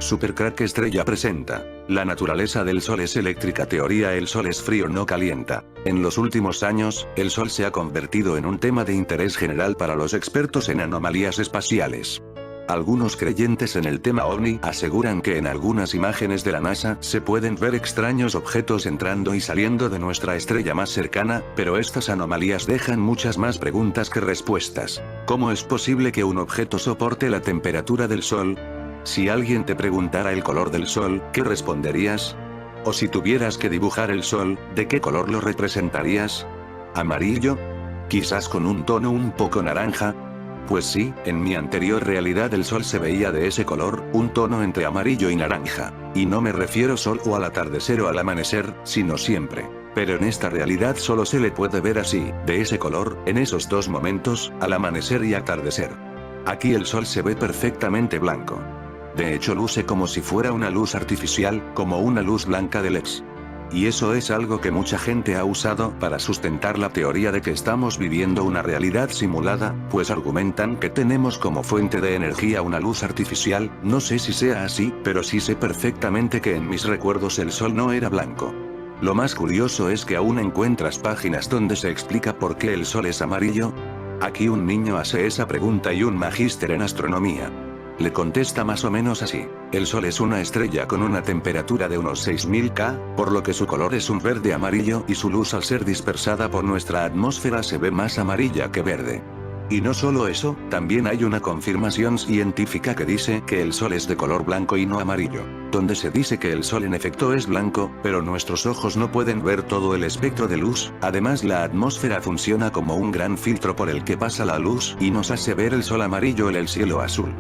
Supercrack Estrella presenta. La naturaleza del Sol es eléctrica. Teoría: el Sol es frío, no calienta. En los últimos años, el Sol se ha convertido en un tema de interés general para los expertos en anomalías espaciales. Algunos creyentes en el tema OVNI aseguran que en algunas imágenes de la NASA se pueden ver extraños objetos entrando y saliendo de nuestra estrella más cercana, pero estas anomalías dejan muchas más preguntas que respuestas. ¿Cómo es posible que un objeto soporte la temperatura del Sol? Si alguien te preguntara el color del Sol, ¿qué responderías? O si tuvieras que dibujar el Sol, ¿de qué color lo representarías? ¿Amarillo? ¿Quizás con un tono un poco naranja? Pues sí, en mi anterior realidad el Sol se veía de ese color, un tono entre amarillo y naranja. Y no me refiero solo al atardecer o al amanecer, sino siempre. Pero en esta realidad solo se le puede ver así, de ese color, en esos dos momentos, al amanecer y atardecer. Aquí el Sol se ve perfectamente blanco. De hecho luce como si fuera una luz artificial, como una luz blanca de LEDs. Y eso es algo que mucha gente ha usado para sustentar la teoría de que estamos viviendo una realidad simulada, pues argumentan que tenemos como fuente de energía una luz artificial. No sé si sea así, pero sí sé perfectamente que en mis recuerdos el Sol no era blanco. Lo más curioso es que aún encuentras páginas donde se explica por qué el Sol es amarillo. Aquí un niño hace esa pregunta y un magíster en astronomía le contesta más o menos así: el Sol es una estrella con una temperatura de unos 6000 K, por lo que su color es un verde amarillo y su luz al ser dispersada por nuestra atmósfera se ve más amarilla que verde. Y no solo eso, también hay una confirmación científica que dice que el Sol es de color blanco y no amarillo, donde se dice que el Sol en efecto es blanco, pero nuestros ojos no pueden ver todo el espectro de luz. Además, la atmósfera funciona como un gran filtro por el que pasa la luz y nos hace ver el Sol amarillo y el cielo azul.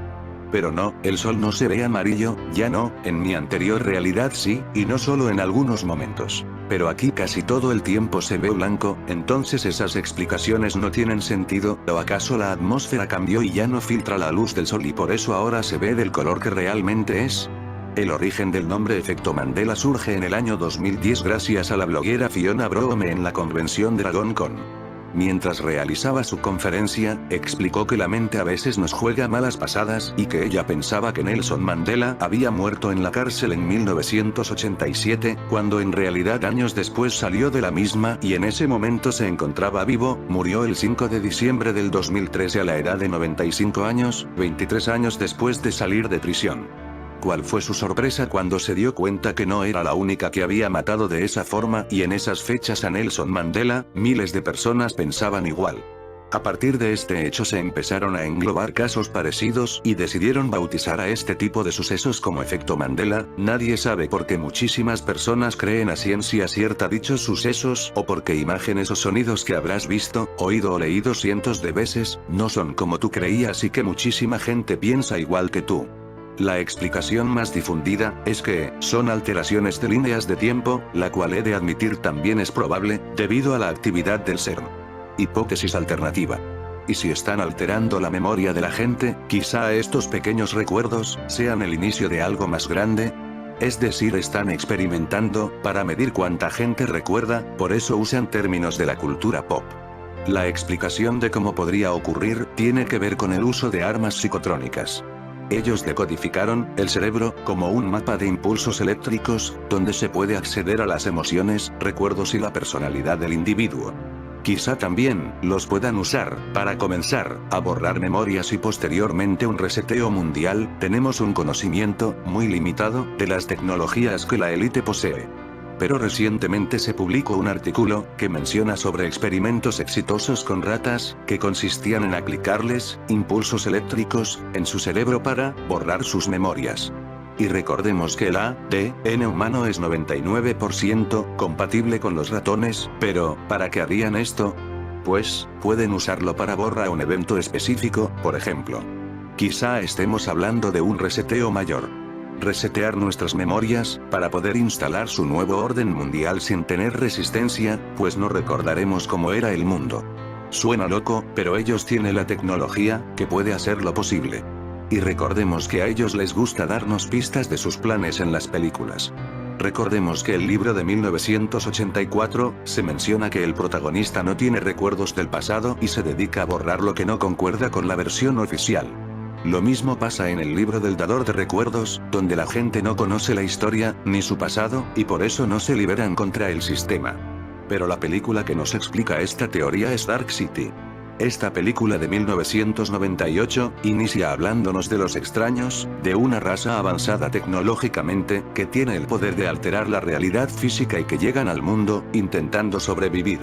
Pero no, el Sol no se ve amarillo, ya no, en mi anterior realidad sí, y no solo en algunos momentos. Pero aquí casi todo el tiempo se ve blanco. Entonces esas explicaciones no tienen sentido. ¿O acaso la atmósfera cambió y ya no filtra la luz del Sol y por eso ahora se ve del color que realmente es? El origen del nombre Efecto Mandela surge en el año 2010 gracias a la bloguera Fiona Broome en la convención DragonCon. Mientras realizaba su conferencia, explicó que la mente a veces nos juega malas pasadas y que ella pensaba que Nelson Mandela había muerto en la cárcel en 1987, cuando en realidad años después salió de la misma y en ese momento se encontraba vivo. Murió el 5 de diciembre del 2013 a la edad de 95 años, 23 años después de salir de prisión. ¿Cuál fue su sorpresa cuando se dio cuenta que no era la única que había matado de esa forma? Y en esas fechas a Nelson Mandela, miles de personas pensaban igual. A partir de este hecho se empezaron a englobar casos parecidos y decidieron bautizar a este tipo de sucesos como Efecto Mandela. Nadie sabe por qué muchísimas personas creen a ciencia cierta dichos sucesos, o porque imágenes o sonidos que habrás visto, oído o leído cientos de veces, no son como tú creías y que muchísima gente piensa igual que tú. La explicación más difundida es que son alteraciones de líneas de tiempo, la cual he de admitir también es probable, debido a la actividad del CERN. Hipótesis alternativa. ¿Y si están alterando la memoria de la gente, quizá estos pequeños recuerdos sean el inicio de algo más grande? Es decir, están experimentando para medir cuánta gente recuerda, por eso usan términos de la cultura pop. La explicación de cómo podría ocurrir tiene que ver con el uso de armas psicotrónicas. Ellos decodificaron el cerebro como un mapa de impulsos eléctricos, donde se puede acceder a las emociones, recuerdos y la personalidad del individuo. Quizá también los puedan usar para comenzar a borrar memorias y posteriormente un reseteo mundial. Tenemos un conocimiento muy limitado de las tecnologías que la élite posee. Pero recientemente se publicó un artículo que menciona sobre experimentos exitosos con ratas, que consistían en aplicarles impulsos eléctricos en su cerebro para borrar sus memorias. Y recordemos que el ADN humano es 99% compatible con los ratones, pero ¿para qué harían esto? Pues, pueden usarlo para borrar un evento específico, por ejemplo. Quizá estemos hablando de un reseteo mayor. Resetear nuestras memorias, para poder instalar su nuevo orden mundial sin tener resistencia, pues no recordaremos cómo era el mundo. Suena loco, pero ellos tienen la tecnología que puede hacerlo posible. Y recordemos que a ellos les gusta darnos pistas de sus planes en las películas. Recordemos que el libro de 1984, se menciona que el protagonista no tiene recuerdos del pasado y se dedica a borrar lo que no concuerda con la versión oficial. Lo mismo pasa en el libro del dador de recuerdos, donde la gente no conoce la historia, ni su pasado, y por eso no se liberan contra el sistema. Pero la película que nos explica esta teoría es Dark City. Esta película de 1998, inicia hablándonos de los extraños, de una raza avanzada tecnológicamente, que tiene el poder de alterar la realidad física y que llegan al mundo, intentando sobrevivir.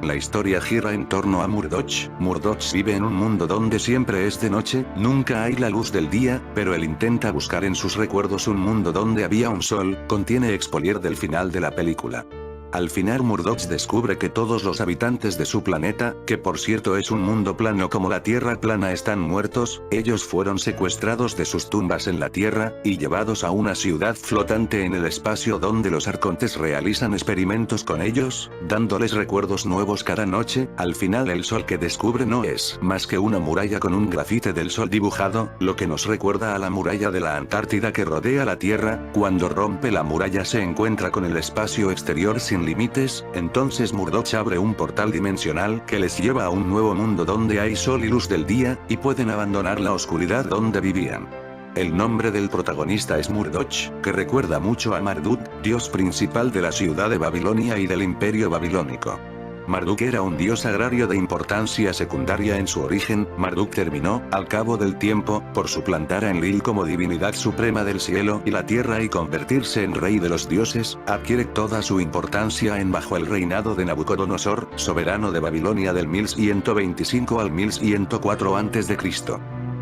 La historia gira en torno a Murdoch. Murdoch vive en un mundo donde siempre es de noche, nunca hay la luz del día, pero él intenta buscar en sus recuerdos un mundo donde había un sol, contiene expolier del final de la película. Al final Murdoch descubre que todos los habitantes de su planeta, que por cierto es un mundo plano como la Tierra plana, están muertos, ellos fueron secuestrados de sus tumbas en la Tierra, y llevados a una ciudad flotante en el espacio donde los arcontes realizan experimentos con ellos, dándoles recuerdos nuevos cada noche. Al final el sol que descubre no es más que una muralla con un grafite del sol dibujado, lo que nos recuerda a la muralla de la Antártida que rodea la Tierra. Cuando rompe la muralla se encuentra con el espacio exterior sin límites, entonces Murdoch abre un portal dimensional que les lleva a un nuevo mundo donde hay sol y luz del día, y pueden abandonar la oscuridad donde vivían. El nombre del protagonista es Murdoch, que recuerda mucho a Marduk, dios principal de la ciudad de Babilonia y del imperio babilónico. Marduk era un dios agrario de importancia secundaria en su origen. Marduk terminó, al cabo del tiempo, por suplantar a Enlil como divinidad suprema del cielo y la tierra y convertirse en rey de los dioses. Adquiere toda su importancia bajo el reinado de Nabucodonosor, soberano de Babilonia del 1125 al 1104 a.C.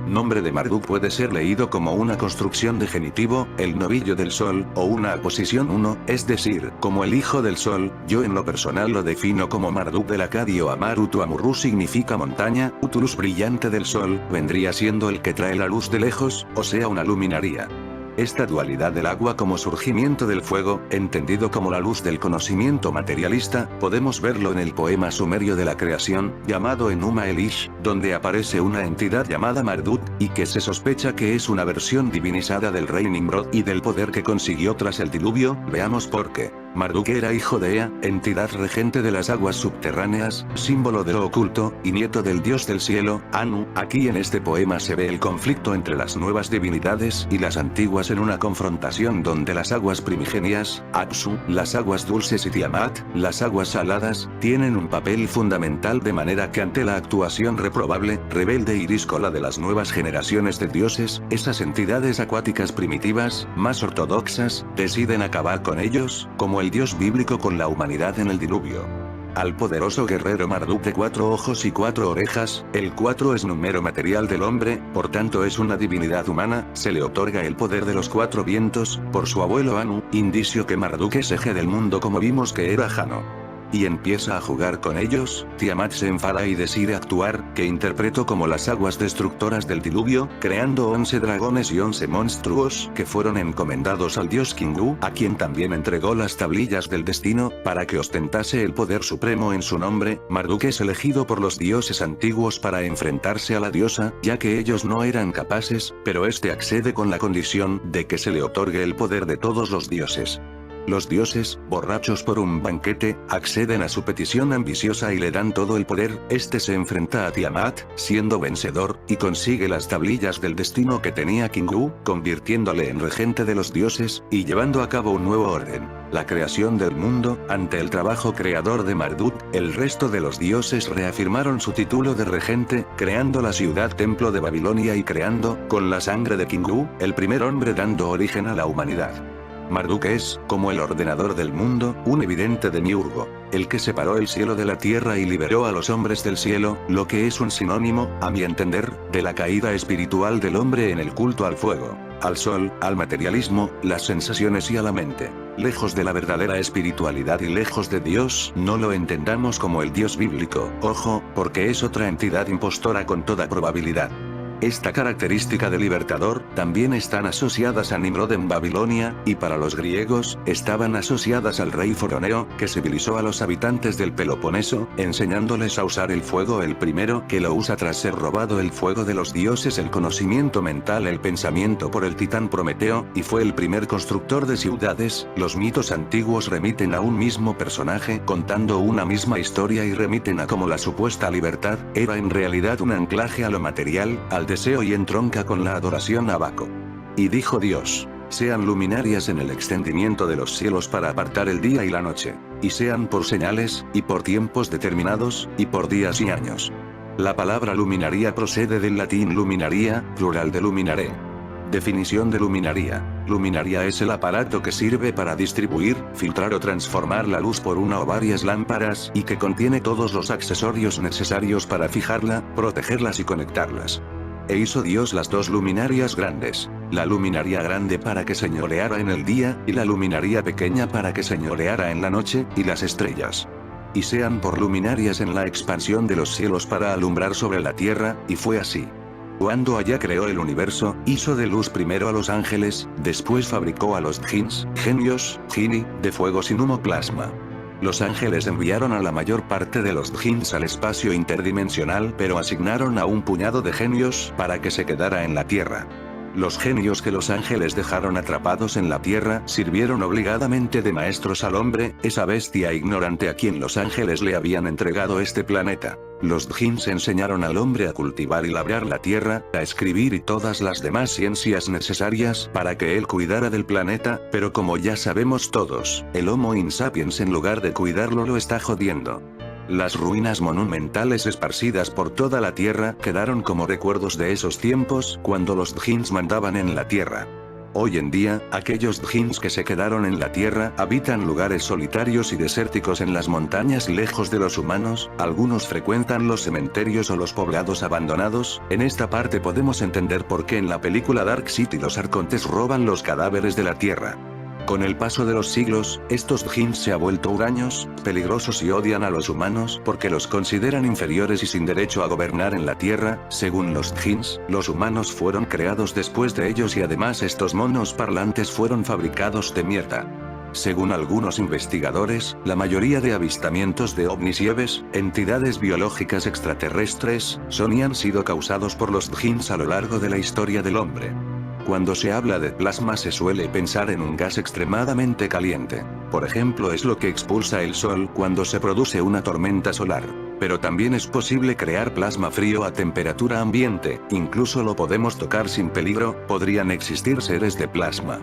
Nombre de Marduk puede ser leído como una construcción de genitivo, el novillo del sol, o una aposición 1, es decir, como el hijo del sol. Yo en lo personal lo defino como Marduk del acadio Amar. Utu significa montaña, Utulus brillante del sol, vendría siendo el que trae la luz de lejos, o sea una luminaria. Esta dualidad del agua como surgimiento del fuego, entendido como la luz del conocimiento materialista, podemos verlo en el poema sumerio de la creación, llamado Enuma Elish, donde aparece una entidad llamada Marduk, y que se sospecha que es una versión divinizada del rey Nimrod y del poder que consiguió tras el diluvio. Veamos por qué. Marduk era hijo de Ea, entidad regente de las aguas subterráneas, símbolo de lo oculto, y nieto del dios del cielo, Anu. Aquí en este poema se ve el conflicto entre las nuevas divinidades y las antiguas en una confrontación donde las aguas primigenias, Apsu, las aguas dulces y Tiamat, las aguas saladas, tienen un papel fundamental, de manera que ante la actuación reprobable, rebelde y díscola de las nuevas generaciones de dioses, esas entidades acuáticas primitivas, más ortodoxas, deciden acabar con ellos, como el dios bíblico con la humanidad en el diluvio. Al poderoso guerrero Marduk de 4 ojos y 4 orejas, el 4 es número material del hombre, por tanto es una divinidad humana, se le otorga el poder de los 4 vientos, por su abuelo Anu, indicio que Marduk es eje del mundo como vimos que era Jano. Y empieza a jugar con ellos. Tiamat se enfada y decide actuar, que interpreto como las aguas destructoras del diluvio, creando 11 dragones y 11 monstruos, que fueron encomendados al dios Kingu, a quien también entregó las tablillas del destino, para que ostentase el poder supremo en su nombre. Marduk es elegido por los dioses antiguos para enfrentarse a la diosa, ya que ellos no eran capaces, pero este accede con la condición de que se le otorgue el poder de todos los dioses. Los dioses, borrachos por un banquete, acceden a su petición ambiciosa y le dan todo el poder. Este se enfrenta a Tiamat, siendo vencedor, y consigue las tablillas del destino que tenía Kingu, convirtiéndole en regente de los dioses, y llevando a cabo un nuevo orden, la creación del mundo. Ante el trabajo creador de Marduk, el resto de los dioses reafirmaron su título de regente, creando la ciudad templo de Babilonia y creando, con la sangre de Kingu, el primer hombre, dando origen a la humanidad. Marduk es, como el ordenador del mundo, un evidente demiurgo, el que separó el cielo de la tierra y liberó a los hombres del cielo, lo que es un sinónimo, a mi entender, de la caída espiritual del hombre en el culto al fuego, al sol, al materialismo, las sensaciones y a la mente. Lejos de la verdadera espiritualidad y lejos de Dios, no lo entendamos como el Dios bíblico, ojo, porque es otra entidad impostora con toda probabilidad. Esta característica de libertador, también están asociadas a Nimrod en Babilonia, y para los griegos, estaban asociadas al rey Foroneo, que civilizó a los habitantes del Peloponeso, enseñándoles a usar el fuego, el primero que lo usa tras ser robado el fuego de los dioses, el conocimiento mental, el pensamiento por el titán Prometeo, y fue el primer constructor de ciudades. Los mitos antiguos remiten a un mismo personaje, contando una misma historia y remiten a cómo la supuesta libertad, era en realidad un anclaje a lo material, al deseo y entronca con la adoración a Baco. Y dijo Dios: sean luminarias en el extendimiento de los cielos para apartar el día y la noche, y sean por señales, y por tiempos determinados, y por días y años. La palabra luminaria procede del latín luminaria, plural de luminare. Definición de luminaria. Luminaria es el aparato que sirve para distribuir, filtrar o transformar la luz por una o varias lámparas y que contiene todos los accesorios necesarios para fijarla, protegerlas y conectarlas. E hizo Dios las dos luminarias grandes, la luminaria grande para que señoreara en el día, y la luminaria pequeña para que señoreara en la noche, y las estrellas. Y sean por luminarias en la expansión de los cielos para alumbrar sobre la tierra, y fue así. Cuando Allá creó el universo, hizo de luz primero a los ángeles, después fabricó a los djinns, genios, gini, de fuego sin humo plasma. Los ángeles enviaron a la mayor parte de los djinns al espacio interdimensional, pero asignaron a un puñado de genios para que se quedara en la tierra. Los genios que los ángeles dejaron atrapados en la tierra sirvieron obligadamente de maestros al hombre, esa bestia ignorante a quien los ángeles le habían entregado este planeta. Los djinns enseñaron al hombre a cultivar y labrar la tierra, a escribir y todas las demás ciencias necesarias para que él cuidara del planeta, pero como ya sabemos todos, el Homo sapiens en lugar de cuidarlo lo está jodiendo. Las ruinas monumentales esparcidas por toda la tierra quedaron como recuerdos de esos tiempos cuando los djinns mandaban en la tierra. Hoy en día, aquellos djinns que se quedaron en la tierra habitan lugares solitarios y desérticos en las montañas lejos de los humanos, algunos frecuentan los cementerios o los poblados abandonados. En esta parte podemos entender por qué en la película Dark City los arcontes roban los cadáveres de la tierra. Con el paso de los siglos, estos djinns se han vuelto huraños, peligrosos y odian a los humanos porque los consideran inferiores y sin derecho a gobernar en la tierra. Según los djinns, los humanos fueron creados después de ellos y además estos monos parlantes fueron fabricados de mierda. Según algunos investigadores, la mayoría de avistamientos de ovnis y aves, entidades biológicas extraterrestres, son y han sido causados por los djinns a lo largo de la historia del hombre. Cuando se habla de plasma se suele pensar en un gas extremadamente caliente. Por ejemplo, es lo que expulsa el Sol cuando se produce una tormenta solar. Pero también es posible crear plasma frío a temperatura ambiente, incluso lo podemos tocar sin peligro. Podrían existir seres de plasma.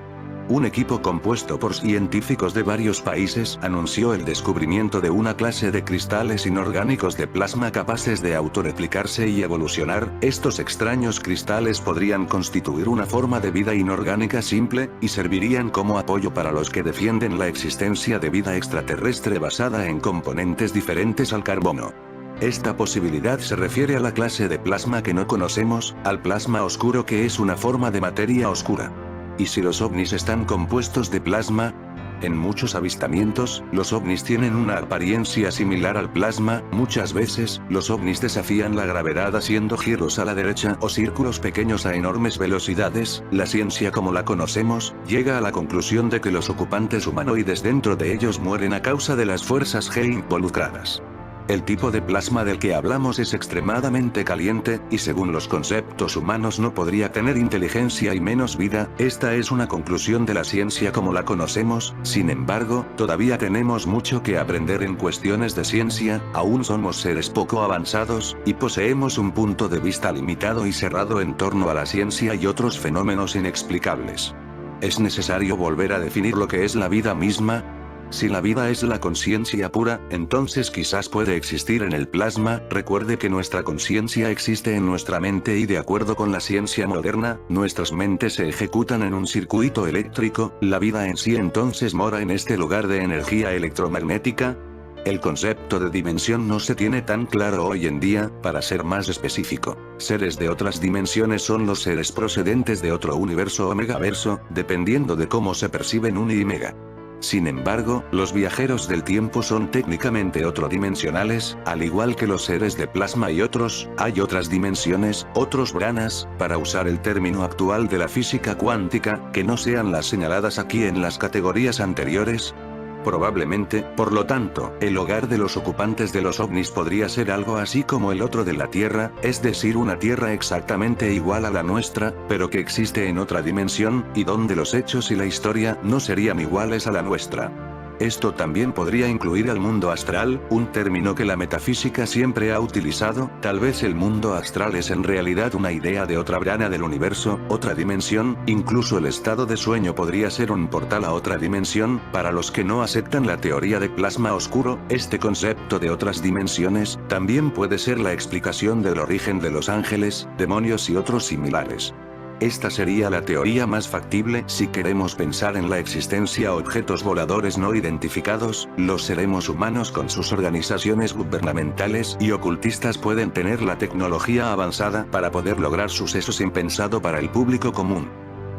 Un equipo compuesto por científicos de varios países anunció el descubrimiento de una clase de cristales inorgánicos de plasma capaces de autorreplicarse y evolucionar. Estos extraños cristales podrían constituir una forma de vida inorgánica simple, y servirían como apoyo para los que defienden la existencia de vida extraterrestre basada en componentes diferentes al carbono. Esta posibilidad se refiere a la clase de plasma que no conocemos, al plasma oscuro, que es una forma de materia oscura. ¿Y si los ovnis están compuestos de plasma? En muchos avistamientos, los ovnis tienen una apariencia similar al plasma. Muchas veces, los ovnis desafían la gravedad haciendo giros a la derecha o círculos pequeños a enormes velocidades. La ciencia como la conocemos, llega a la conclusión de que los ocupantes humanoides dentro de ellos mueren a causa de las fuerzas G involucradas. El tipo de plasma del que hablamos es extremadamente caliente, y según los conceptos humanos no podría tener inteligencia y menos vida. Esta es una conclusión de la ciencia como la conocemos. Sin embargo, todavía tenemos mucho que aprender en cuestiones de ciencia, aún somos seres poco avanzados, y poseemos un punto de vista limitado y cerrado en torno a la ciencia y otros fenómenos inexplicables. ¿Es necesario volver a definir lo que es la vida misma? Si la vida es la conciencia pura, entonces quizás puede existir en el plasma. Recuerde que nuestra conciencia existe en nuestra mente y de acuerdo con la ciencia moderna, nuestras mentes se ejecutan en un circuito eléctrico. La vida en sí entonces mora en este lugar de energía electromagnética. El concepto de dimensión no se tiene tan claro hoy en día. Para ser más específico, seres de otras dimensiones son los seres procedentes de otro universo o megaverso, dependiendo de cómo se perciben uni y mega. Sin embargo, los viajeros del tiempo son técnicamente otrodimensionales, al igual que los seres de plasma y otros. Hay otras dimensiones, otros branas, para usar el término actual de la física cuántica, que no sean las señaladas aquí en las categorías anteriores. Probablemente, por lo tanto, el hogar de los ocupantes de los ovnis podría ser algo así como el otro de la Tierra, es decir, una Tierra exactamente igual a la nuestra, pero que existe en otra dimensión, y donde los hechos y la historia no serían iguales a la nuestra. Esto también podría incluir al mundo astral, un término que la metafísica siempre ha utilizado. Tal vez el mundo astral es en realidad una idea de otra brana del universo, otra dimensión. Incluso el estado de sueño podría ser un portal a otra dimensión. Para los que no aceptan la teoría de plasma oscuro, este concepto de otras dimensiones también puede ser la explicación del origen de los ángeles, demonios y otros similares. Esta sería la teoría más factible si queremos pensar en la existencia de objetos voladores no identificados. Los seres humanos con sus organizaciones gubernamentales y ocultistas pueden tener la tecnología avanzada para poder lograr sucesos impensados para el público común.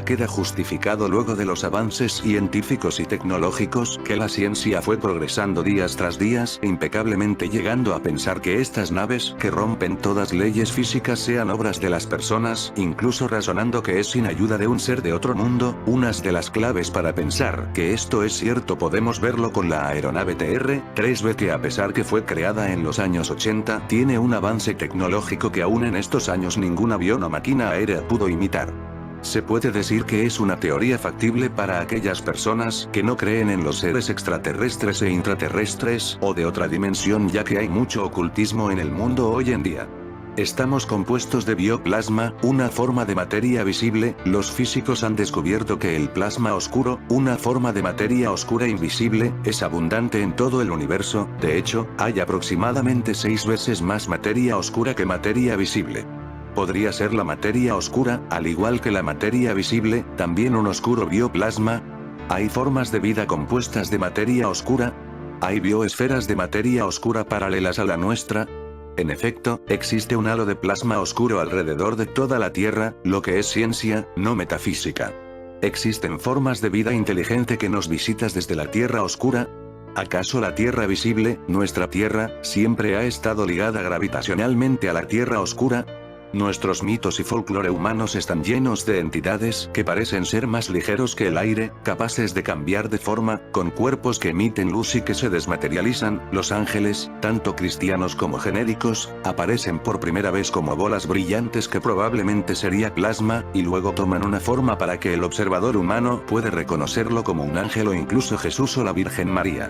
Queda justificado luego de los avances científicos y tecnológicos que la ciencia fue progresando días tras días impecablemente, llegando a pensar que estas naves que rompen todas leyes físicas sean obras de las personas, incluso razonando que es sin ayuda de un ser de otro mundo. Unas de las claves para pensar que esto es cierto podemos verlo con la aeronave TR-3B, que a pesar que fue creada en los años 80, tiene un avance tecnológico que aún en estos años ningún avión o máquina aérea pudo imitar. Se puede decir que es una teoría factible para aquellas personas que no creen en los seres extraterrestres e intraterrestres o de otra dimensión, ya que hay mucho ocultismo en el mundo hoy en día. Estamos compuestos de bioplasma, una forma de materia visible. Los físicos han descubierto que el plasma oscuro, una forma de materia oscura invisible, es abundante en todo el universo. De hecho, hay aproximadamente 6 veces más materia oscura que materia visible. Podría ser la materia oscura, al igual que la materia visible, también un oscuro bioplasma. ¿Hay formas de vida compuestas de materia oscura? ¿Hay bioesferas de materia oscura paralelas a la nuestra? En efecto, existe un halo de plasma oscuro alrededor de toda la Tierra, lo que es ciencia, no metafísica. ¿Existen formas de vida inteligente que nos visitas desde la Tierra oscura? ¿Acaso la Tierra visible, nuestra Tierra, siempre ha estado ligada gravitacionalmente a la Tierra oscura? Nuestros mitos y folclore humanos están llenos de entidades que parecen ser más ligeros que el aire, capaces de cambiar de forma, con cuerpos que emiten luz y que se desmaterializan. Los ángeles, tanto cristianos como genéricos, aparecen por primera vez como bolas brillantes que probablemente sería plasma, y luego toman una forma para que el observador humano puede reconocerlo como un ángel o incluso Jesús o la Virgen María.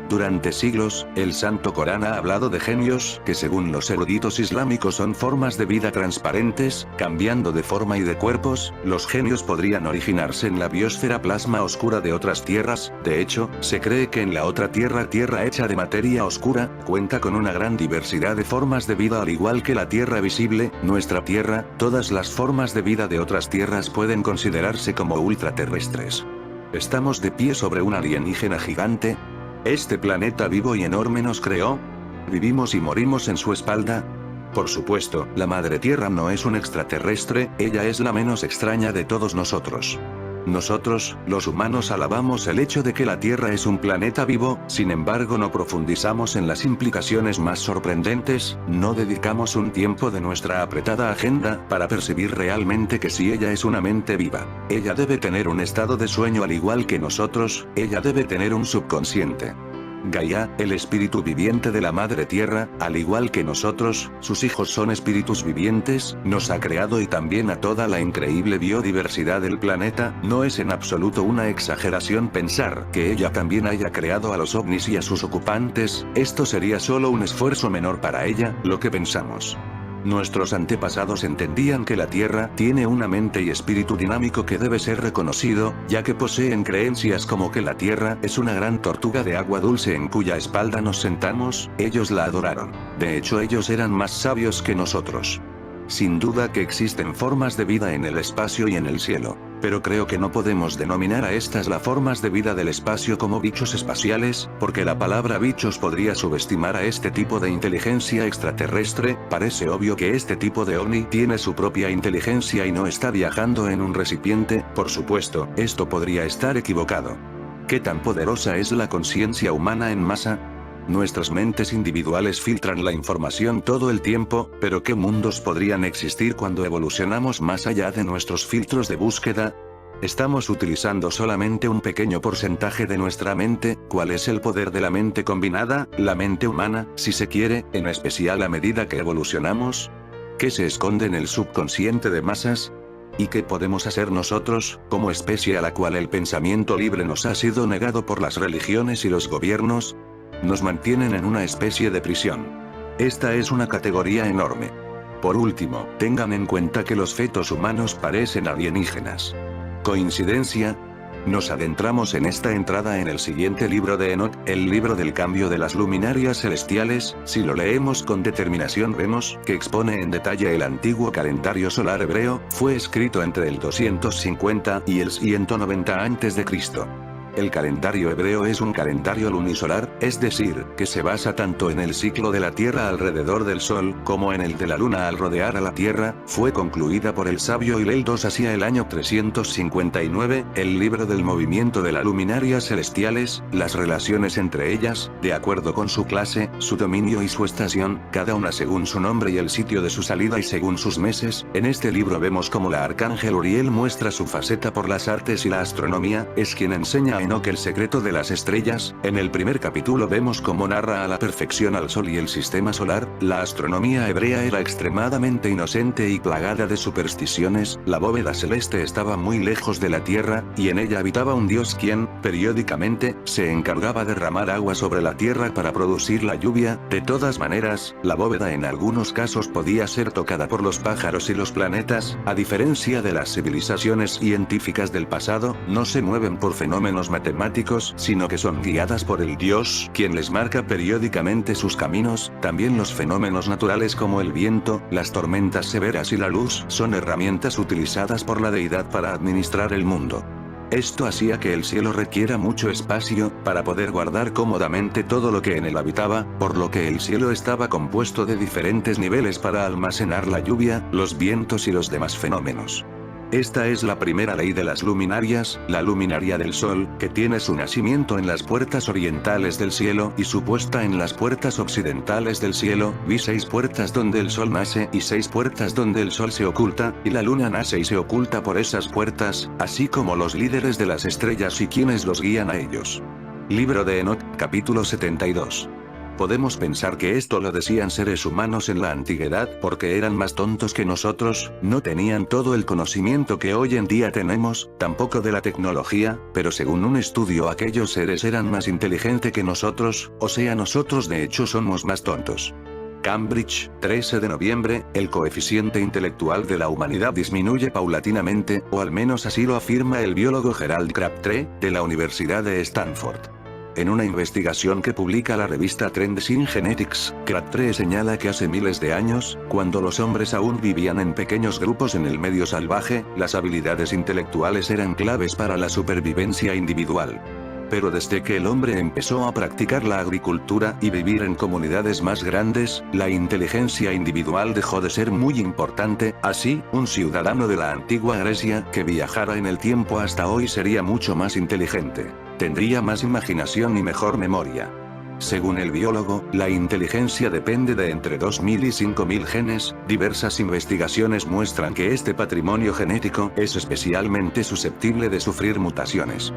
Durante siglos, el Santo Corán ha hablado de genios, que según los eruditos islámicos son formas de vida transparentes, cambiando de forma y de cuerpos. Los genios podrían originarse en la biosfera plasma oscura de otras tierras. De hecho, se cree que en la otra tierra hecha de materia oscura, cuenta con una gran diversidad de formas de vida al igual que la Tierra visible, nuestra Tierra. Todas las formas de vida de otras tierras pueden considerarse como ultraterrestres. ¿Estamos de pie sobre un alienígena gigante? ¿Este planeta vivo y enorme nos creó? ¿Vivimos y morimos en su espalda? Por supuesto, la Madre Tierra no es un extraterrestre, ella es la menos extraña de todos nosotros. Nosotros, los humanos, alabamos el hecho de que la Tierra es un planeta vivo, sin embargo no profundizamos en las implicaciones más sorprendentes, no dedicamos un tiempo de nuestra apretada agenda para percibir realmente que si ella es una mente viva, ella debe tener un estado de sueño al igual que nosotros, ella debe tener un subconsciente. Gaia, el espíritu viviente de la Madre Tierra, al igual que nosotros, sus hijos son espíritus vivientes, nos ha creado y también a toda la increíble biodiversidad del planeta. No es en absoluto una exageración pensar que ella también haya creado a los ovnis y a sus ocupantes. Esto sería solo un esfuerzo menor para ella, lo que pensamos. Nuestros antepasados entendían que la Tierra tiene una mente y espíritu dinámico que debe ser reconocido, ya que poseen creencias como que la Tierra es una gran tortuga de agua dulce en cuya espalda nos sentamos. Ellos la adoraron. De hecho, ellos eran más sabios que nosotros. Sin duda que existen formas de vida en el espacio y en el cielo, pero creo que no podemos denominar a estas las formas de vida del espacio como bichos espaciales, porque la palabra bichos podría subestimar a este tipo de inteligencia extraterrestre. Parece obvio que este tipo de ovni tiene su propia inteligencia y no está viajando en un recipiente. Por supuesto, esto podría estar equivocado. ¿Qué tan poderosa es la conciencia humana en masa? Nuestras mentes individuales filtran la información todo el tiempo, pero ¿qué mundos podrían existir cuando evolucionamos más allá de nuestros filtros de búsqueda? Estamos utilizando solamente un pequeño porcentaje de nuestra mente. ¿Cuál es el poder de la mente combinada, la mente humana, si se quiere, en especial a medida que evolucionamos? ¿Qué se esconde en el subconsciente de masas? ¿Y qué podemos hacer nosotros, como especie a la cual el pensamiento libre nos ha sido negado por las religiones y los gobiernos? Nos mantienen en una especie de prisión. Esta es una categoría enorme. Por último, tengan en cuenta que los fetos humanos parecen alienígenas. ¿Coincidencia? Nos adentramos en esta entrada en el siguiente libro de Enoch, el libro del cambio de las luminarias celestiales. Si lo leemos con determinación vemos que expone en detalle el antiguo calendario solar hebreo. Fue escrito entre el 250 y el 190 a.C. El calendario hebreo es un calendario lunisolar, es decir, que se basa tanto en el ciclo de la Tierra alrededor del Sol, como en el de la Luna al rodear a la Tierra. Fue concluida por el sabio Hillel II hacia el año 359, el libro del movimiento de las luminarias celestiales, las relaciones entre ellas, de acuerdo con su clase, su dominio y su estación, cada una según su nombre y el sitio de su salida y según sus meses. En este libro vemos cómo la arcángel Uriel muestra su faceta por las artes y la astronomía, es quien enseña a Enoch el secreto de las estrellas. En el primer capítulo vemos cómo narra a la perfección al Sol y el sistema solar. La astronomía hebrea era extremadamente inocente y plagada de supersticiones. La bóveda celeste estaba muy lejos de la Tierra, y en ella habitaba un Dios quien, periódicamente, se encargaba de derramar agua sobre la Tierra para producir la lluvia. De todas maneras, la bóveda en algunos casos podía ser tocada por los pájaros y los planetas. A diferencia de las civilizaciones científicas del pasado, no se mueven por fenómenos matemáticos, sino que son guiadas por el Dios, quien les marca periódicamente sus caminos. También los fenómenos naturales como el viento, las tormentas severas y la luz son herramientas utilizadas por la deidad para administrar el mundo. Esto hacía que el cielo requiera mucho espacio, para poder guardar cómodamente todo lo que en él habitaba, por lo que el cielo estaba compuesto de diferentes niveles para almacenar la lluvia, los vientos y los demás fenómenos. Esta es la primera ley de las luminarias, la luminaria del Sol, que tiene su nacimiento en las puertas orientales del cielo y su puesta en las puertas occidentales del cielo. Vi 6 puertas donde el Sol nace y 6 puertas donde el Sol se oculta, y la Luna nace y se oculta por esas puertas, así como los líderes de las estrellas y quienes los guían a ellos. Libro de Enoch, capítulo 72. Podemos pensar que esto lo decían seres humanos en la antigüedad porque eran más tontos que nosotros, no tenían todo el conocimiento que hoy en día tenemos, tampoco de la tecnología, pero según un estudio aquellos seres eran más inteligentes que nosotros, o sea nosotros de hecho somos más tontos. Cambridge, 13 de noviembre, el coeficiente intelectual de la humanidad disminuye paulatinamente, o al menos así lo afirma el biólogo Gerald Crabtree, de la Universidad de Stanford. En una investigación que publica la revista Trends in Genetics, Crabtree señala que hace miles de años, cuando los hombres aún vivían en pequeños grupos en el medio salvaje, las habilidades intelectuales eran claves para la supervivencia individual. Pero desde que el hombre empezó a practicar la agricultura y vivir en comunidades más grandes, la inteligencia individual dejó de ser muy importante. Así, un ciudadano de la antigua Grecia que viajara en el tiempo hasta hoy sería mucho más inteligente. Tendría más imaginación y mejor memoria. Según el biólogo, la inteligencia depende de entre 2.000 y 5.000 genes. Diversas investigaciones muestran que este patrimonio genético es especialmente susceptible de sufrir mutaciones.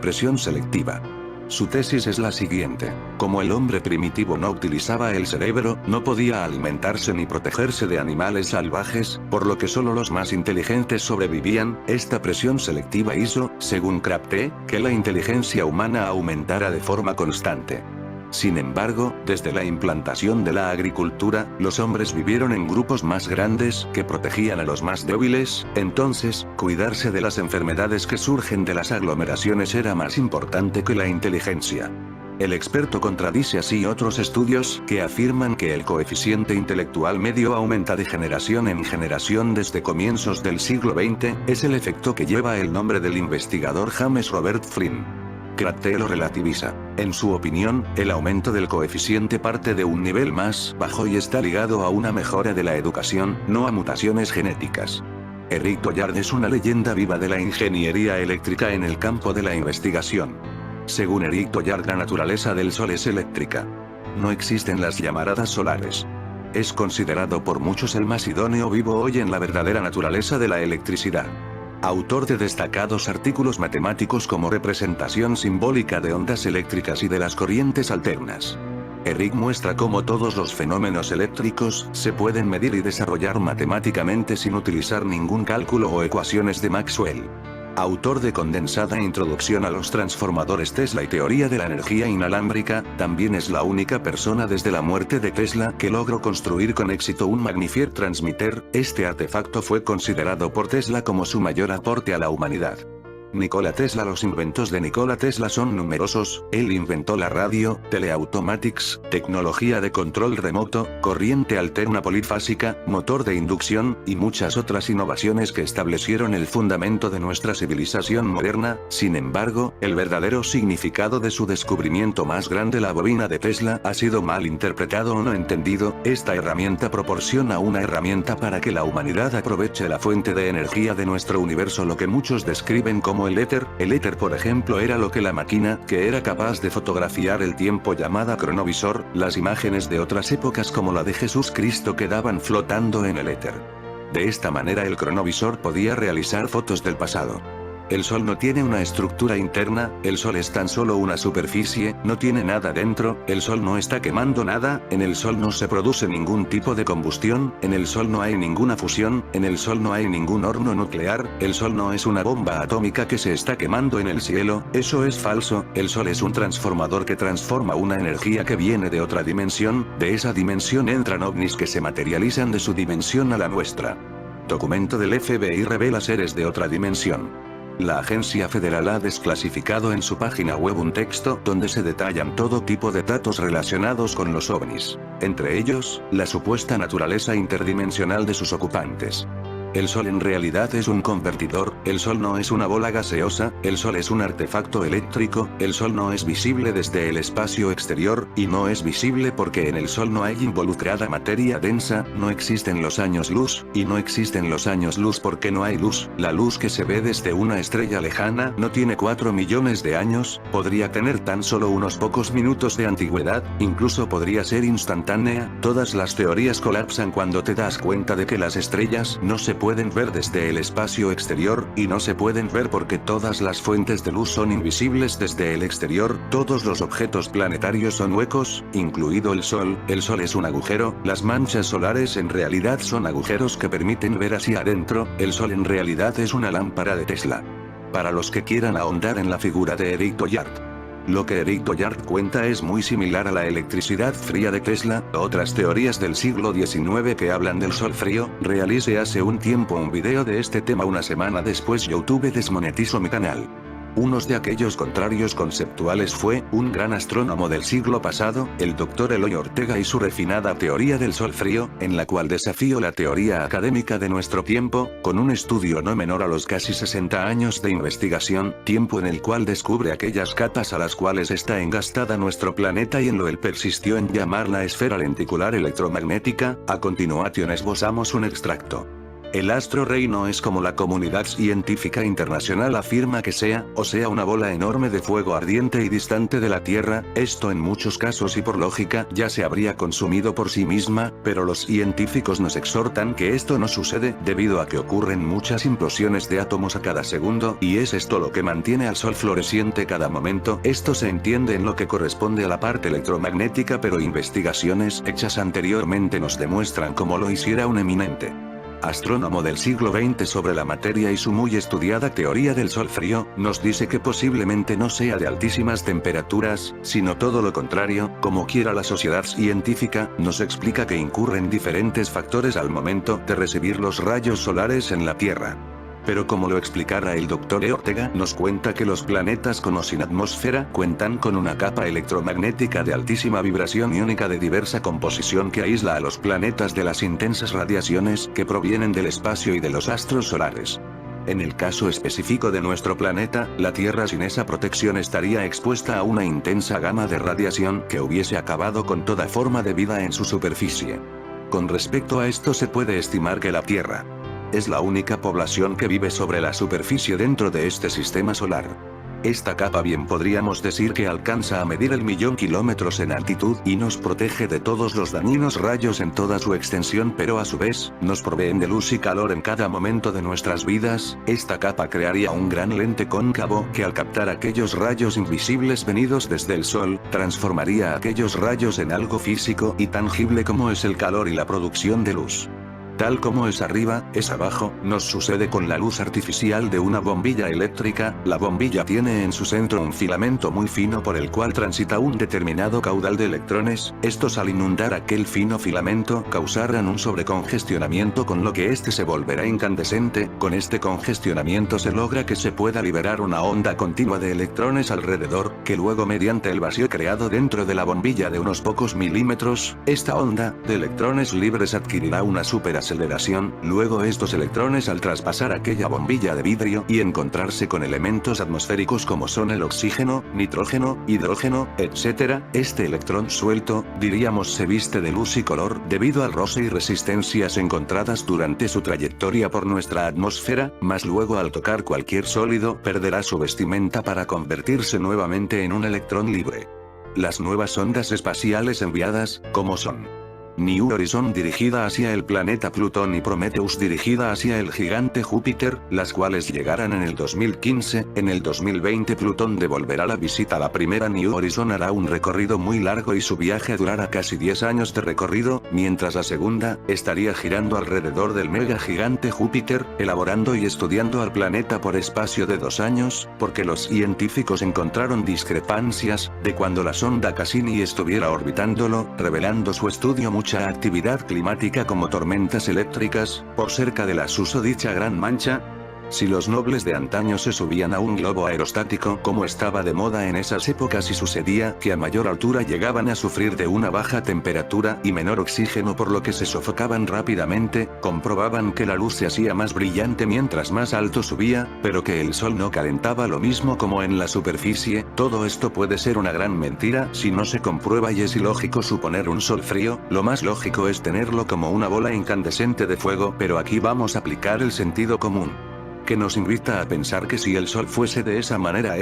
Presión selectiva. Su tesis es la siguiente: como el hombre primitivo no utilizaba el cerebro, no podía alimentarse ni protegerse de animales salvajes, por lo que solo los más inteligentes sobrevivían. Esta presión selectiva hizo, según Crabtree, que la inteligencia humana aumentara de forma constante. Sin embargo, desde la implantación de la agricultura, los hombres vivieron en grupos más grandes que protegían a los más débiles. Entonces, cuidarse de las enfermedades que surgen de las aglomeraciones era más importante que la inteligencia. El experto contradice así otros estudios que afirman que el coeficiente intelectual medio aumenta de generación en generación desde comienzos del siglo XX, es el efecto que lleva el nombre del investigador James Robert Flynn. Crabtree lo relativiza. En su opinión, el aumento del coeficiente parte de un nivel más bajo y está ligado a una mejora de la educación, no a mutaciones genéticas. Eric Dollard es una leyenda viva de la ingeniería eléctrica en el campo de la investigación. Según Eric Dollard, la naturaleza del Sol es eléctrica. No existen las llamaradas solares. Es considerado por muchos el más idóneo vivo hoy en la verdadera naturaleza de la electricidad. Autor de destacados artículos matemáticos como representación simbólica de ondas eléctricas y de las corrientes alternas. Eric muestra cómo todos los fenómenos eléctricos se pueden medir y desarrollar matemáticamente sin utilizar ningún cálculo o ecuaciones de Maxwell. Autor de condensada Introducción a los transformadores Tesla y teoría de la energía inalámbrica, también es la única persona desde la muerte de Tesla que logró construir con éxito un Magnifier Transmitter. Este artefacto fue considerado por Tesla como su mayor aporte a la humanidad. Nikola Tesla. Los inventos de Nikola Tesla son numerosos. Él inventó la radio, teleautomatics, tecnología de control remoto, corriente alterna polifásica, motor de inducción, y muchas otras innovaciones que establecieron el fundamento de nuestra civilización moderna. Sin embargo, el verdadero significado de su descubrimiento más grande, la bobina de Tesla, ha sido mal interpretado o no entendido. Esta herramienta proporciona una herramienta para que la humanidad aproveche la fuente de energía de nuestro universo, lo que muchos describen como el éter. El éter, por ejemplo, era lo que la máquina, que era capaz de fotografiar el tiempo, llamada cronovisor. Las imágenes de otras épocas como la de Jesús Cristo quedaban flotando en el éter. De esta manera el cronovisor podía realizar fotos del pasado. El Sol no tiene una estructura interna, el Sol es tan solo una superficie, no tiene nada dentro, el Sol no está quemando nada, en el Sol no se produce ningún tipo de combustión, en el Sol no hay ninguna fusión, en el Sol no hay ningún horno nuclear, el Sol no es una bomba atómica que se está quemando en el cielo. Eso es falso. El Sol es un transformador que transforma una energía que viene de otra dimensión. De esa dimensión entran ovnis que se materializan de su dimensión a la nuestra. Documento del FBI revela seres de otra dimensión. La agencia federal ha desclasificado en su página web un texto donde se detallan todo tipo de datos relacionados con los ovnis, entre ellos, la supuesta naturaleza interdimensional de sus ocupantes. El Sol en realidad es un convertidor, el Sol no es una bola gaseosa, el Sol es un artefacto eléctrico, el Sol no es visible desde el espacio exterior, y no es visible porque en el Sol no hay involucrada materia densa, no existen los años luz, y no existen los años luz porque no hay luz. La luz que se ve desde una estrella lejana no tiene 4 millones de años, podría tener tan solo unos pocos minutos de antigüedad, incluso podría ser instantánea. Todas las teorías colapsan cuando te das cuenta de que las estrellas no se pueden ver desde el espacio exterior, y no se pueden ver porque todas las fuentes de luz son invisibles desde el exterior. Todos los objetos planetarios son huecos, incluido el Sol. El Sol es un agujero, las manchas solares en realidad son agujeros que permiten ver hacia adentro. El Sol en realidad es una lámpara de Tesla. Para los que quieran ahondar en la figura de Eric Doyard. Lo que Eric Doyard cuenta es muy similar a la electricidad fría de Tesla. Otras teorías del siglo XIX que hablan del Sol frío. Realicé hace un tiempo un video de este tema. Una semana después YouTube desmonetizó mi canal. Unos de aquellos contrarios conceptuales fue un gran astrónomo del siglo pasado, el Dr. Eloy Ortega, y su refinada teoría del Sol frío, en la cual desafío la teoría académica de nuestro tiempo, con un estudio no menor a los casi 60 años de investigación, tiempo en el cual descubre aquellas capas a las cuales está engastada nuestro planeta y en lo él persistió en llamar la esfera lenticular electromagnética. A continuación esbozamos un extracto. El astro rey no es como la comunidad científica internacional afirma que sea, o sea, una bola enorme de fuego ardiente y distante de la Tierra. Esto en muchos casos y por lógica ya se habría consumido por sí misma, pero los científicos nos exhortan que esto no sucede debido a que ocurren muchas implosiones de átomos a cada segundo, y es esto lo que mantiene al Sol floreciente cada momento. Esto se entiende en lo que corresponde a la parte electromagnética, pero investigaciones hechas anteriormente nos demuestran cómo lo hiciera un eminente astrónomo del siglo XX sobre la materia y su muy estudiada teoría del Sol frío, nos dice que posiblemente no sea de altísimas temperaturas, sino todo lo contrario. Como quiera, la sociedad científica nos explica que incurren diferentes factores al momento de recibir los rayos solares en la Tierra. Pero como lo explicara el Dr. Ortega, nos cuenta que los planetas con o sin atmósfera cuentan con una capa electromagnética de altísima vibración iónica de diversa composición que aísla a los planetas de las intensas radiaciones que provienen del espacio y de los astros solares. En el caso específico de nuestro planeta, la Tierra sin esa protección estaría expuesta a una intensa gama de radiación que hubiese acabado con toda forma de vida en su superficie. Con respecto a esto, se puede estimar que la Tierra es la única población que vive sobre la superficie dentro de este sistema solar. Esta capa bien podríamos decir que alcanza a medir el 1.000.000 kilómetros en altitud y nos protege de todos los dañinos rayos en toda su extensión, pero a su vez, nos proveen de luz y calor en cada momento de nuestras vidas. Esta capa crearía un gran lente cóncavo que al captar aquellos rayos invisibles venidos desde el sol, transformaría aquellos rayos en algo físico y tangible como es el calor y la producción de luz. Tal como es arriba, es abajo, nos sucede con la luz artificial de una bombilla eléctrica. La bombilla tiene en su centro un filamento muy fino por el cual transita un determinado caudal de electrones. Estos al inundar aquel fino filamento causarán un sobrecongestionamiento con lo que este se volverá incandescente. Con este congestionamiento se logra que se pueda liberar una onda continua de electrones alrededor, que luego mediante el vacío creado dentro de la bombilla de unos pocos milímetros, esta onda de electrones libres adquirirá una superaceleración. Luego estos electrones al traspasar aquella bombilla de vidrio y encontrarse con elementos atmosféricos como son el oxígeno, nitrógeno, hidrógeno, etc., este electrón suelto, diríamos se viste de luz y color debido al roce y resistencias encontradas durante su trayectoria por nuestra atmósfera, mas luego al tocar cualquier sólido perderá su vestimenta para convertirse nuevamente en un electrón libre. Las nuevas ondas espaciales enviadas, como son New Horizon dirigida hacia el planeta Plutón y Prometheus dirigida hacia el gigante Júpiter, las cuales llegarán en el 2015, en el 2020 Plutón devolverá la visita. La primera New Horizon hará un recorrido muy largo y su viaje durará casi 10 años de recorrido, mientras la segunda, estaría girando alrededor del mega gigante Júpiter, elaborando y estudiando al planeta por espacio de 2 años, porque los científicos encontraron discrepancias, de cuando la sonda Cassini estuviera orbitándolo, revelando su estudio mucha actividad climática como tormentas eléctricas, por cerca de la susodicha Gran Mancha. Si los nobles de antaño se subían a un globo aerostático como estaba de moda en esas épocas y sucedía que a mayor altura llegaban a sufrir de una baja temperatura y menor oxígeno por lo que se sofocaban rápidamente, comprobaban que la luz se hacía más brillante mientras más alto subía, pero que el sol no calentaba lo mismo como en la superficie. Todo esto puede ser una gran mentira si no se comprueba y es ilógico suponer un sol frío, lo más lógico es tenerlo como una bola incandescente de fuego, pero aquí vamos a aplicar el sentido común, que nos invita a pensar que si el Sol fuese de esa manera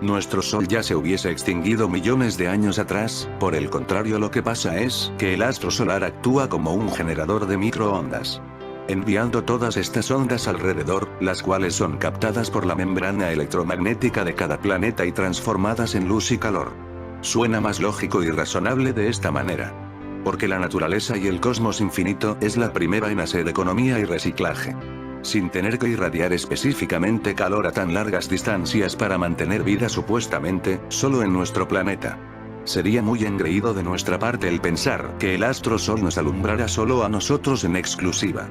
nuestro Sol ya se hubiese extinguido millones de años atrás. Por el contrario, lo que pasa es que el astro solar actúa como un generador de microondas, enviando todas estas ondas alrededor, las cuales son captadas por la membrana electromagnética de cada planeta y transformadas en luz y calor. Suena más lógico y razonable de esta manera, porque la naturaleza y el cosmos infinito es la primera en hacer economía y reciclaje, sin tener que irradiar específicamente calor a tan largas distancias para mantener vida supuestamente, solo en nuestro planeta. Sería muy engreído de nuestra parte el pensar que el astro sol nos alumbrará solo a nosotros en exclusiva.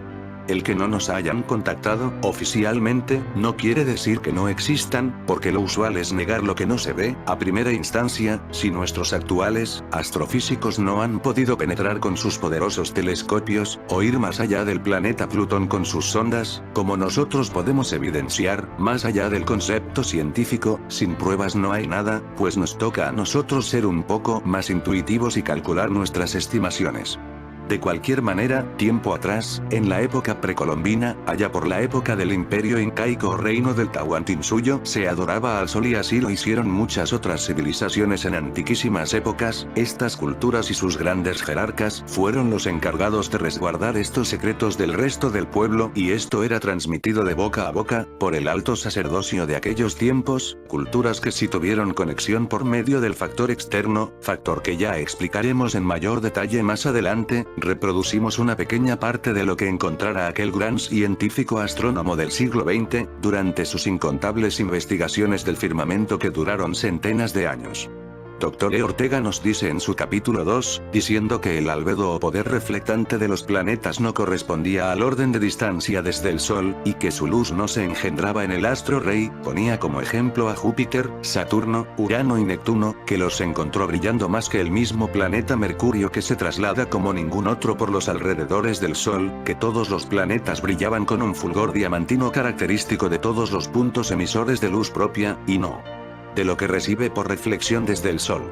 El que no nos hayan contactado oficialmente no quiere decir que no existan, porque lo usual es negar lo que no se ve a primera instancia. Si nuestros actuales astrofísicos no han podido penetrar con sus poderosos telescopios, o ir más allá del planeta Plutón con sus sondas, como nosotros podemos evidenciar, más allá del concepto científico, sin pruebas no hay nada, pues nos toca a nosotros ser un poco más intuitivos y calcular nuestras estimaciones. De cualquier manera, tiempo atrás, en la época precolombina, allá por la época del imperio incaico o reino del Tahuantinsuyo, se adoraba al sol y así lo hicieron muchas otras civilizaciones en antiquísimas épocas. Estas culturas y sus grandes jerarcas fueron los encargados de resguardar estos secretos del resto del pueblo, y esto era transmitido de boca a boca, por el alto sacerdocio de aquellos tiempos, culturas que sí tuvieron conexión por medio del factor externo, factor que ya explicaremos en mayor detalle más adelante. Reproducimos una pequeña parte de lo que encontrara aquel gran científico astrónomo del siglo XX, durante sus incontables investigaciones del firmamento que duraron centenas de años. Dr. E. Ortega nos dice en su capítulo 2, diciendo que el albedo o poder reflectante de los planetas no correspondía al orden de distancia desde el Sol, y que su luz no se engendraba en el astro rey, ponía como ejemplo a Júpiter, Saturno, Urano y Neptuno, que los encontró brillando más que el mismo planeta Mercurio, que se traslada como ningún otro por los alrededores del Sol, que todos los planetas brillaban con un fulgor diamantino característico de todos los puntos emisores de luz propia, y no de lo que recibe por reflexión desde el Sol.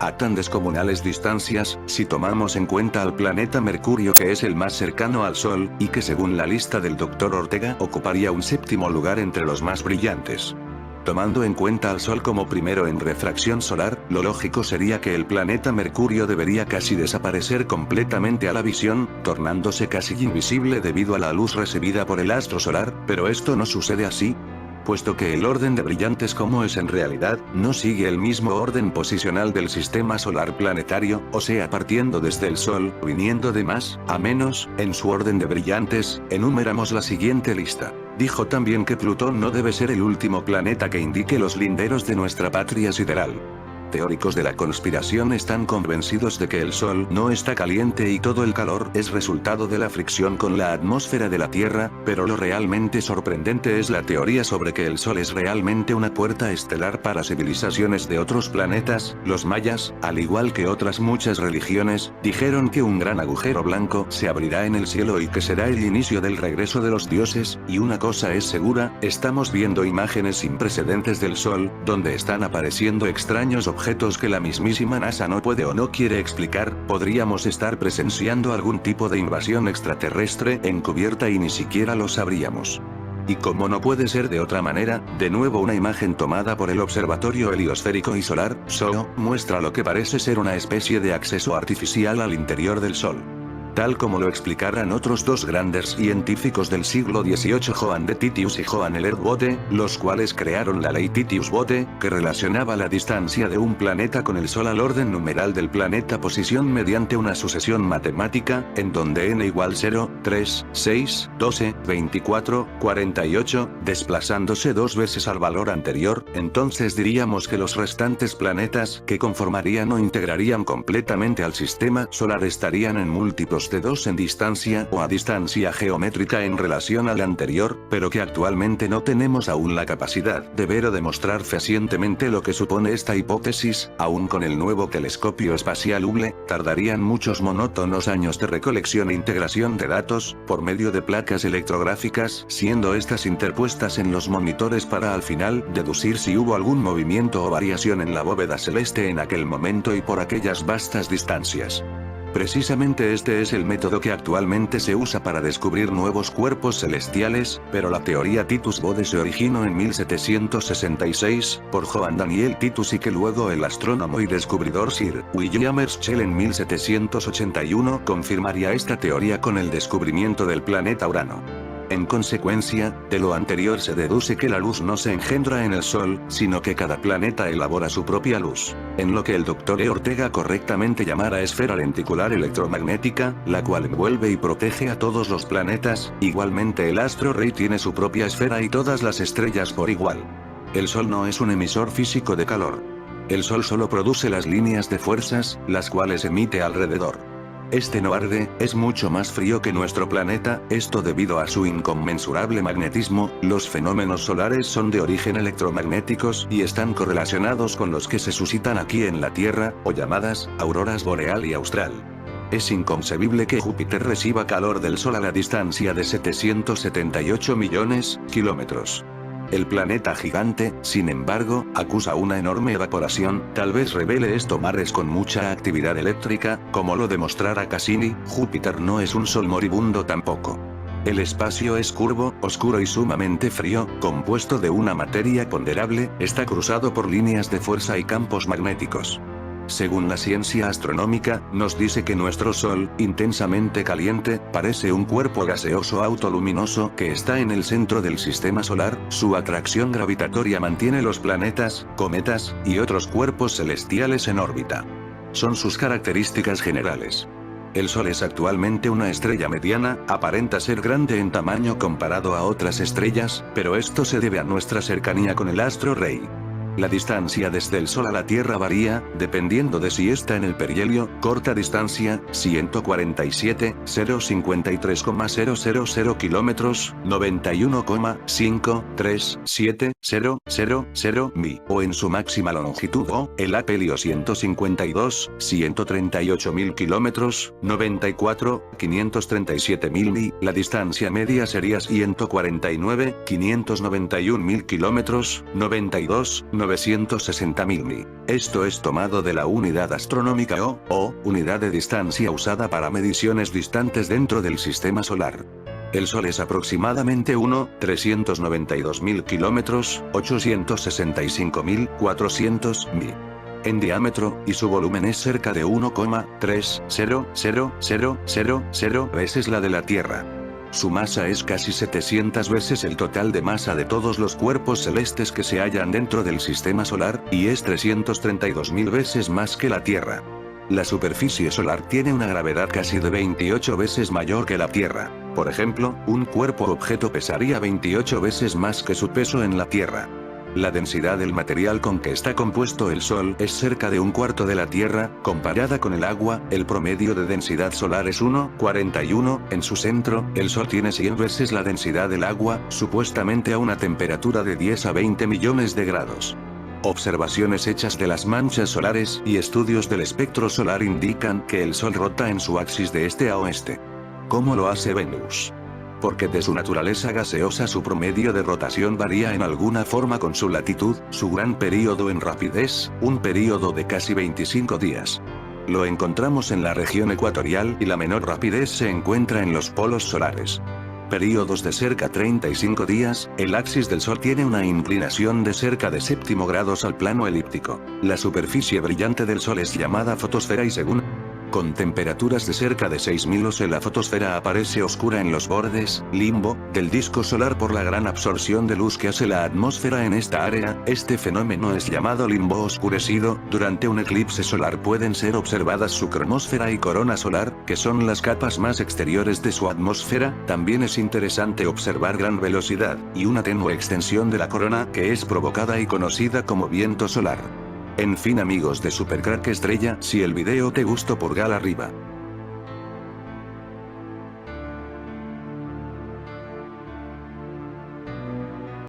A tan descomunales distancias, si tomamos en cuenta al planeta Mercurio, que es el más cercano al Sol, y que según la lista del Dr. Ortega ocuparía un séptimo lugar entre los más brillantes. Tomando en cuenta al Sol como primero en refracción solar, lo lógico sería que el planeta Mercurio debería casi desaparecer completamente a la visión, tornándose casi invisible debido a la luz recibida por el astro solar, pero esto no sucede así, puesto que el orden de brillantes como es en realidad, no sigue el mismo orden posicional del sistema solar planetario, o sea partiendo desde el Sol, viniendo de más a menos, en su orden de brillantes, enumeramos la siguiente lista. Dijo también que Plutón no debe ser el último planeta que indique los linderos de nuestra patria sideral. Teóricos de la conspiración están convencidos de que el Sol no está caliente y todo el calor es resultado de la fricción con la atmósfera de la Tierra, pero lo realmente sorprendente es la teoría sobre que el Sol es realmente una puerta estelar para civilizaciones de otros planetas. Los mayas, al igual que otras muchas religiones, dijeron que un gran agujero blanco se abrirá en el cielo y que será el inicio del regreso de los dioses, y una cosa es segura, estamos viendo imágenes sin precedentes del Sol, donde están apareciendo extraños objetos que la mismísima NASA no puede o no quiere explicar. Podríamos estar presenciando algún tipo de invasión extraterrestre encubierta y ni siquiera lo sabríamos. Y como no puede ser de otra manera, de nuevo una imagen tomada por el Observatorio Heliosférico y Solar, SOHO, muestra lo que parece ser una especie de acceso artificial al interior del Sol. Tal como lo explicaran otros dos grandes científicos del siglo XVIII, Johann de Titius y Johann Elert Bode, los cuales crearon la ley Titius-Bode, que relacionaba la distancia de un planeta con el Sol al orden numeral del planeta posición mediante una sucesión matemática, en donde n igual 0, 3, 6, 12, 24, 48, desplazándose dos veces al valor anterior. Entonces diríamos que los restantes planetas que conformarían o integrarían completamente al sistema solar estarían en múltiplos de 2 en distancia o a distancia geométrica en relación al anterior, pero que actualmente no tenemos aún la capacidad de ver o demostrar fehacientemente lo que supone esta hipótesis. Aún con el nuevo telescopio espacial Hubble, tardarían muchos monótonos años de recolección e integración de datos, por medio de placas electrográficas, siendo estas interpuestas en los monitores para al final deducir si hubo algún movimiento o variación en la bóveda celeste en aquel momento y por aquellas vastas distancias. Precisamente este es el método que actualmente se usa para descubrir nuevos cuerpos celestiales, pero la teoría Titus-Bode se originó en 1766, por Johann Daniel Titus y que luego el astrónomo y descubridor Sir William Herschel en 1781 confirmaría esta teoría con el descubrimiento del planeta Urano. En consecuencia, de lo anterior se deduce que la luz no se engendra en el Sol, sino que cada planeta elabora su propia luz, en lo que el Dr. E. Ortega correctamente llamara esfera lenticular electromagnética, la cual envuelve y protege a todos los planetas. Igualmente el astro rey tiene su propia esfera y todas las estrellas por igual. El Sol no es un emisor físico de calor. El Sol solo produce las líneas de fuerzas, las cuales emite alrededor. Este no arde, es mucho más frío que nuestro planeta, esto debido a su inconmensurable magnetismo. Los fenómenos solares son de origen electromagnéticos y están correlacionados con los que se suscitan aquí en la Tierra, o llamadas auroras boreal y austral. Es inconcebible que Júpiter reciba calor del Sol a la distancia de 778 millones kilómetros. El planeta gigante, sin embargo, acusa una enorme evaporación. Tal vez revele esto mares con mucha actividad eléctrica, como lo demostrara Cassini. Júpiter no es un sol moribundo tampoco. El espacio es curvo, oscuro y sumamente frío, compuesto de una materia ponderable, está cruzado por líneas de fuerza y campos magnéticos. Según la ciencia astronómica, nos dice que nuestro Sol, intensamente caliente, parece un cuerpo gaseoso autoluminoso que está en el centro del sistema solar. Su atracción gravitatoria mantiene los planetas, cometas, y otros cuerpos celestiales en órbita. Son sus características generales. El Sol es actualmente una estrella mediana, aparenta ser grande en tamaño comparado a otras estrellas, pero esto se debe a nuestra cercanía con el astro rey. La distancia desde el Sol a la Tierra varía, dependiendo de si está en el perihelio, corta distancia, 147,053,000 kilómetros, 91,537,000 mi, o en su máxima longitud o, el aphelios 152, 138.000 kilómetros, 94,537,000 mi, la distancia media sería 149,591,000 kilómetros, 960.000 mi. Esto es tomado de la unidad astronómica o unidad de distancia usada para mediciones distantes dentro del sistema solar. El Sol es aproximadamente 1.392.000 kilómetros, 865.400 mi. En diámetro, y su volumen es cerca de 1,3000000 veces la de la Tierra. Su masa es casi 700 veces el total de masa de todos los cuerpos celestes que se hallan dentro del sistema solar, y es 332.000 veces más que la Tierra. La superficie solar tiene una gravedad casi de 28 veces mayor que la Tierra. Por ejemplo, un cuerpo objeto pesaría 28 veces más que su peso en la Tierra. La densidad del material con que está compuesto el Sol es cerca de un cuarto de la Tierra, comparada con el agua. El promedio de densidad solar es 1,41, en su centro, el Sol tiene 100 veces la densidad del agua, supuestamente a una temperatura de 10 a 20 millones de grados. Observaciones hechas de las manchas solares y estudios del espectro solar indican que el Sol rota en su axis de este a oeste. ¿Cómo lo hace Venus? Porque de su naturaleza gaseosa su promedio de rotación varía en alguna forma con su latitud, su gran período en rapidez, un período de casi 25 días. Lo encontramos en la región ecuatorial y la menor rapidez se encuentra en los polos solares. Períodos de cerca 35 días, el axis del Sol tiene una inclinación de cerca de séptimo grados al plano elíptico. La superficie brillante del Sol es llamada fotosfera y según con temperaturas de cerca de 6000 O la fotosfera aparece oscura en los bordes, limbo, del disco solar por la gran absorción de luz que hace la atmósfera en esta área. Este fenómeno es llamado limbo oscurecido. Durante un eclipse solar pueden ser observadas su cromosfera y corona solar, que son las capas más exteriores de su atmósfera. También es interesante observar gran velocidad, y una tenue extensión de la corona que es provocada y conocida como viento solar. En fin amigos de Supercrack Estrella, si el video te gustó pulgar arriba.